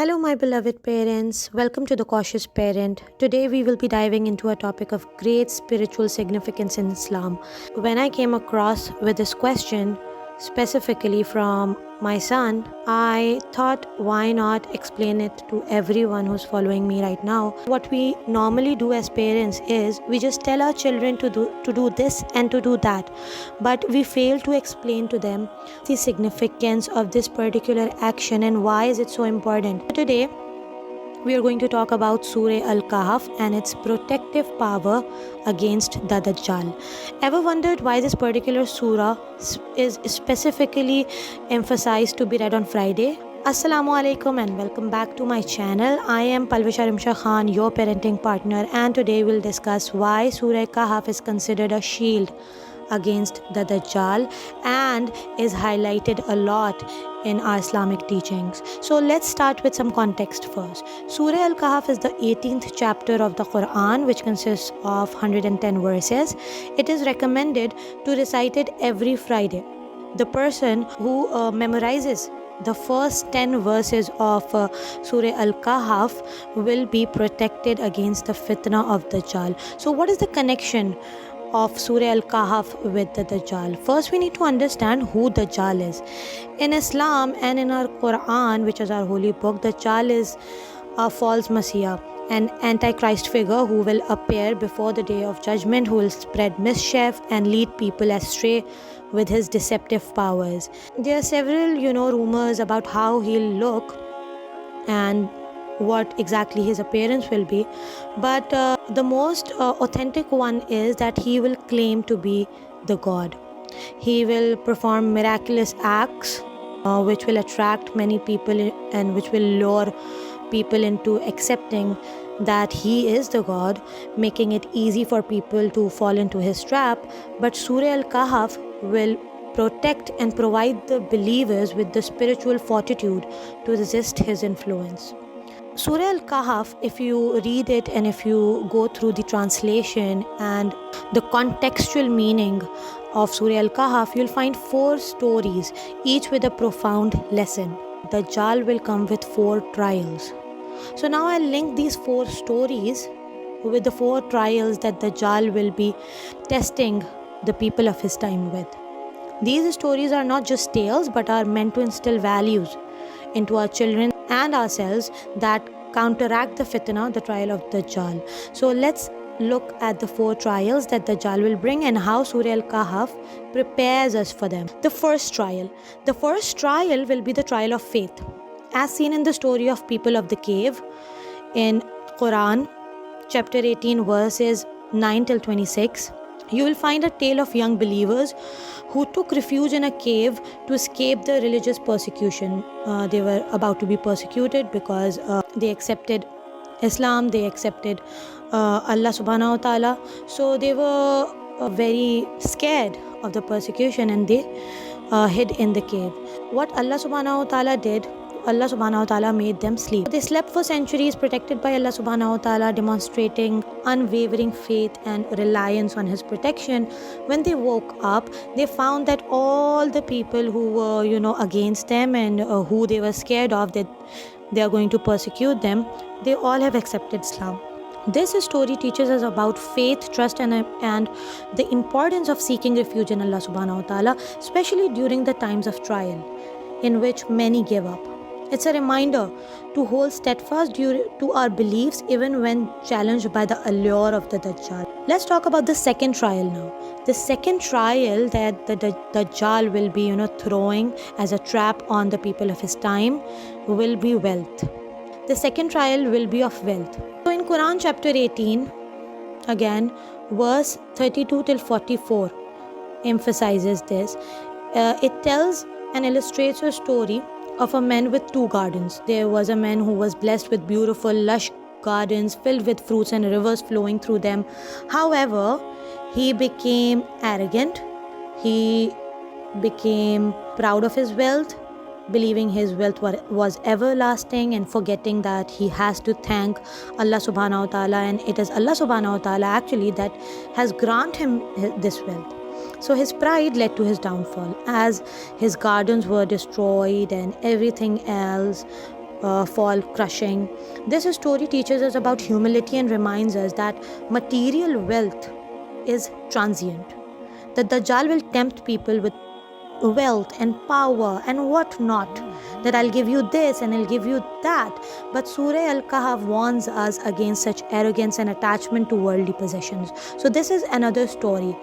Hello, my beloved parents. Welcome to The Cautious Parent. Today, we will be diving into a topic of great spiritual significance in Islam. When I came across with this question, specifically from my son, I thought, why not explain it to everyone who's following me right now? What we normally do as parents is we just tell our children to do this and to do that, but we fail to explain to them the significance of this particular action and why is it so important. Today we are going to talk about Surah Al-Kahf and its protective power against the Dajjal. Ever wondered why this particular surah is specifically emphasized to be read on Friday? Assalamu alaikum and welcome back to my channel. I am Palvisha Rimsha Khan, your parenting partner, and today we'll discuss why Surah Kahf is considered a shield against the Dajjal and is highlighted a lot in our Islamic teachings. So let's start with some context first. Surah Al-Kahf is the 18th chapter of the Quran, which consists of 110 verses. It is recommended to recite it every Friday. The person who memorizes the first 10 verses of Surah Al-Kahf will be protected against the fitna of Dajjal. So what is the connection of Surah Al-Kahf with the Dajjal? First, we need to understand who Dajjal is. In Islam and in our Quran, which is our holy book, Dajjal is a false Messiah, an antichrist figure who will appear before the day of judgment, who will spread mischief and lead people astray with his deceptive powers. There are several, rumors about how he'll look and what exactly his appearance will be, but the most authentic one is that he will claim to be the God. He will perform miraculous acts which will attract many people and which will lure people into accepting that he is the God, making it easy for people to fall into his trap. But Surah Al-Kahf will protect and provide the believers with the spiritual fortitude to resist his influence. Surah Al-Kahf, if you read it and if you go through the translation and the contextual meaning of Surah Al-Kahf, you'll find 4 stories, each with a profound lesson. Dajjal will come with 4 trials. So now I'll link these 4 stories with the 4 trials that Dajjal will be testing the people of his time with. These stories are not just tales but are meant to instill values into our children and ourselves that counteract the fitna, the trial of Dajjal. So let's look at the 4 trials that Dajjal will bring and how Surah Al-Kahf prepares us for them. The first trial will be the trial of faith, as seen in the story of people of the cave in Quran chapter 18 verses 9 till 26. You will find a tale of young believers who took refuge in a cave to escape the religious persecution. They were about to be persecuted because they accepted Islam, they accepted Allah subhanahu wa ta'ala. So they were very scared of the persecution and they hid in the cave. What Allah subhanahu wa ta'ala did, Allah subhanahu wa ta'ala made them sleep. They slept for centuries protected by Allah subhanahu wa ta'ala, demonstrating unwavering faith and reliance on his protection. When they woke up, they found that all the people who were against them and who they were scared of that they are going to persecute them, they all have accepted Islam. This story teaches us about faith, trust and the importance of seeking refuge in Allah subhanahu wa ta'ala, especially during the times of trial in which many give up. It's a reminder to hold steadfast to our beliefs even when challenged by the allure of the Dajjal. Let's talk about the second trial now. The second trial that the Dajjal will be throwing as a trap on the people of his time will be wealth. The second trial will be of wealth. So in Quran chapter 18, again verse 32 till 44 emphasizes this. It tells and illustrates a story of a man with 2 gardens. There was a man who was blessed with beautiful, lush gardens filled with fruits and rivers flowing through them. However, he became arrogant. He became proud of his wealth, believing his wealth was everlasting and forgetting that he has to thank Allah subhanahu wa ta'ala, and it is Allah subhanahu wa ta'ala actually that has granted him this wealth. So his pride led to his downfall, as his gardens were destroyed and everything else fall crushing. This story teaches us about humility and reminds us that material wealth is transient. The Dajjal will tempt people with wealth and power and what not, that I'll give you this and I'll give you that. But Surah Al-Kahf warns us against such arrogance and attachment to worldly possessions. So this is another story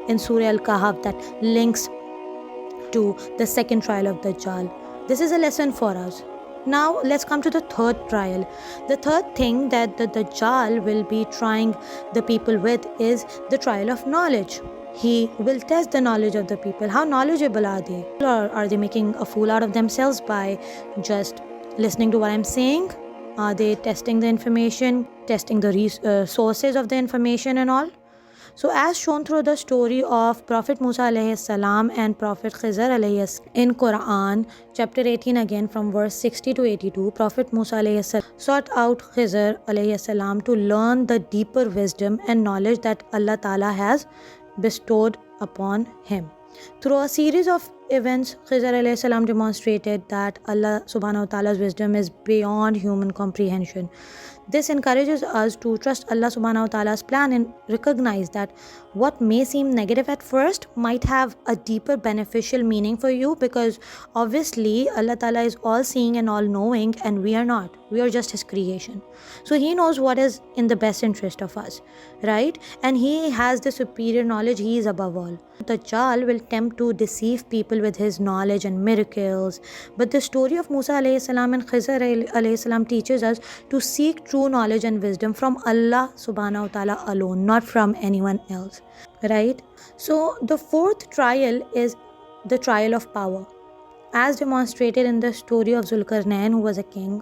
in Surah Al-Kahf that links to the second trial of Dajjal. This is a lesson for us. Now let's come to the third trial. The third thing that the Dajjal will be trying the people with is the trial of knowledge. He will test the knowledge of the people. How knowledgeable are they? Or are they making a fool out of themselves by just listening to what I'm saying? Are they testing the information, testing the sources of the information and all? So as shown through the story of Prophet Musa alayhi salam and Prophet Khizr alayhi salam in Quran chapter 18 again from verse 60 to 82, Prophet Musa alayhi salam sought out Khizr alayhi salam to learn the deeper wisdom and knowledge that Allah Ta'ala has bestowed upon him. Through a series of events, Khizr alayhi salam demonstrated that Allah subhanahu wa ta'ala's wisdom is beyond human comprehension. This encourages us to trust Allah subhanahu wa ta'ala's plan and recognize that what may seem negative at first might have a deeper beneficial meaning for you, because obviously Allah Ta'ala is all seeing and all knowing and we are not. We are just His creation. So He knows what is in the best interest of us, right? And He has the superior knowledge. He is above all. The Dajjal will attempt to deceive people with his knowledge and miracles. But the story of Musa alayhi salam and Khizr alayhi salam teaches us to seek true knowledge and wisdom from Allah subhanahu wa ta'ala alone, not from anyone else, right? So the fourth trial is the trial of power, as demonstrated in the story of Zulkarnain, who was a king.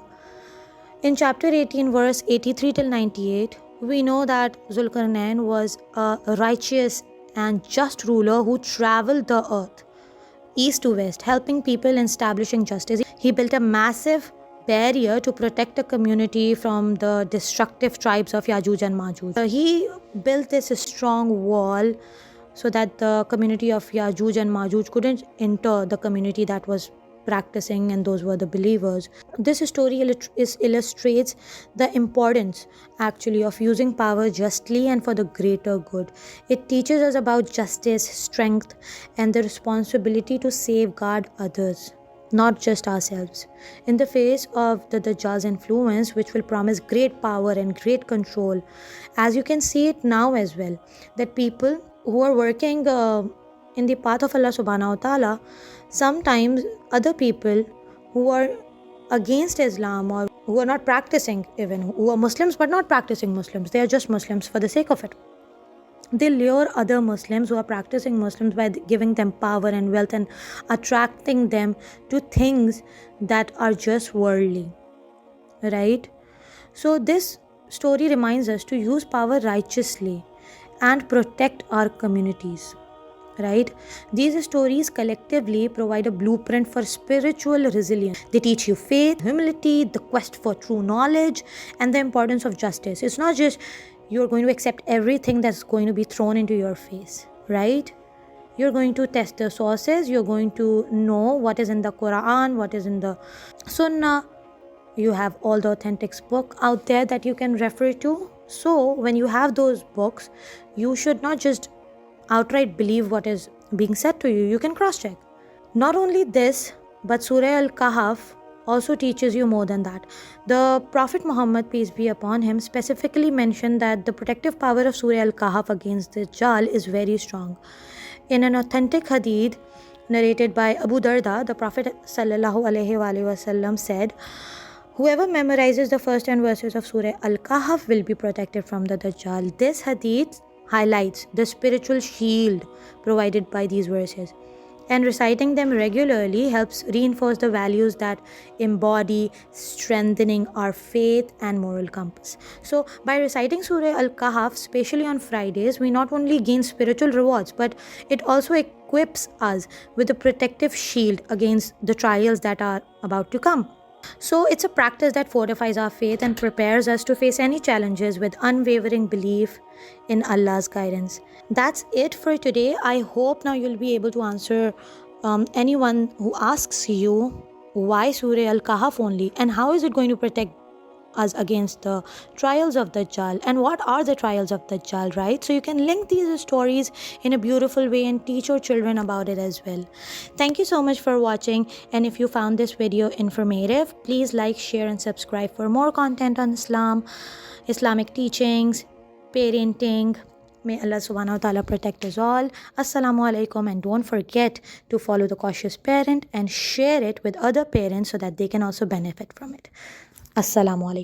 In chapter 18 verse 83 till 98, we know that Zulkarnain was a righteous and just ruler who traveled the earth east to west, helping people in establishing justice. He built a massive barrier to protect the community from the destructive tribes of Yajuj and Majuj. He built this strong wall so that the community of Yajuj and Majuj couldn't enter the community that was practicing, and those were the believers. This story illustrates the importance actually of using power justly and for the greater good. It teaches us about justice, strength, and the responsibility to safeguard others, not just ourselves, in the face of the Dajjal's influence, which will promise great power and great control. As you can see it now as well, that people who are working in the path of Allah subhanahu wa ta'ala, sometimes other people who are against Islam or who are not practicing, even who are Muslims but not practicing Muslims, they are just Muslims for the sake of it. They lure other Muslims who are practicing Muslims by giving them power and wealth and attracting them to things that are just worldly, right? So this story reminds us to use power righteously and protect our communities, right? These stories collectively provide a blueprint for spiritual resilience. They teach you faith, humility, the quest for true knowledge, and the importance of justice. It's not just you're going to accept everything that's going to be thrown into your face, right? You're going to test the sources. You're going to know what is in the Quran, what is in the Sunnah. You have all the authentic books out there that you can refer to. So when you have those books, you should not just outright believe what is being said to you. You can cross-check. Not only this, but Surah Al-Kahf also teaches you more than that. The Prophet Muhammad, peace be upon him, specifically mentioned that the protective power of Surah Al-Kahf against the Dajjal is very strong. In an authentic hadith narrated by Abu Darda, the Prophet ﷺ said, "Whoever memorizes the first 10 verses of Surah Al-Kahf will be protected from the Dajjal." This hadith highlights the spiritual shield provided by these verses, and reciting them regularly helps reinforce the values that embody strengthening our faith and moral compass. So by reciting Surah Al-Kahf, especially on Fridays, we not only gain spiritual rewards, but it also equips us with a protective shield against the trials that are about to come. So it's a practice that fortifies our faith and prepares us to face any challenges with unwavering belief in Allah's guidance. That's it for today. I hope now you'll be able to answer anyone who asks you Why Surah Al-Kahf only? And how is it going to protect us against the trials of Dajjal? And what are the trials of Dajjal, right? So you can link these stories in a beautiful way and teach your children about it as well. Thank you so much for watching. And if you found this video informative, please like, share and subscribe for more content on Islam, Islamic teachings, parenting. May Allah subhanahu wa ta'ala protect us all. Assalamu alaikum, and don't forget to follow The Cautious Parent and share it with other parents so that they can also benefit from it. Assalamu alaikum.